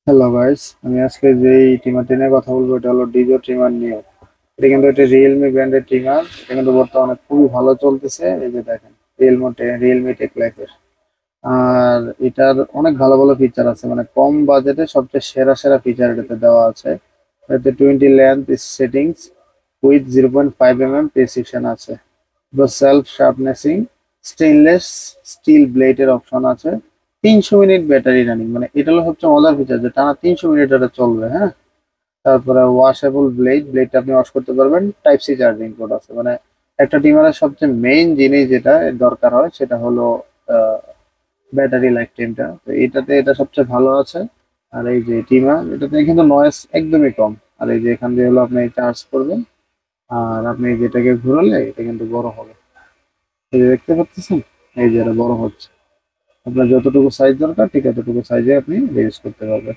Hello guys, আমি আজকে যে ট্রিমারটি নিয়ে কথা বলবো এটা হলো ডিজো ট্রিমার নিয়ে। এটা কিন্তু একটা রিয়েলমি ব্র্যান্ডের ট্রিমার। এটা কিন্তু বর্তমানে খুবই ভালো চলতেছে। এই যে দেখেন, রিয়েলমি টেক লাইফের। আর এটার অনেক ভালো ভালো ফিচার আছে, মানে কম বাজেটে সবচেয়ে সেরা সেরা ফিচার এটাতে দেওয়া আছে। এতে 20 length settings with 0.5 mm precision আছে। সেলফ শার্পনেসিং স্টেইনলেস স্টিল ব্লেডের অপশন আছে। 300 মিনিট ব্যাটারি রানিং, মানে এটা হলো সবচেয়ে মজার ফিচার যে টানা 300 মিনিট এটা চলবে। হ্যাঁ, তারপরে ওয়াশেবল ব্লেডটা আপনি ওয়াশ করতে পারবেন। টাইপ সি চার্জিং পোর্ট আছে, মানে একটা ডিমারের সবচেয়ে মেইন জিনিস যেটা দরকার হয় সেটা হলো ব্যাটারি লাইফ টাইমটা। তো এটাতে এটা সবচেয়ে ভালো আছে। আর এই যে ডিমার, এটাতে কিন্তু নয়েজ একদমই কম। আর এই যে এখান দিয়ে হলো আপনি চার্জ করবেন, আর আপনি যেটাকে ঘোরালে এটা কিন্তু বড় হবে। এই যে দেখতে পাচ্ছেন, এই যে এটা বড় হচ্ছে। আপনার যতটুকু সাইজ দরকার ঠিক এতটুকু সাইজে আপনি ইউজ করতে পারবেন।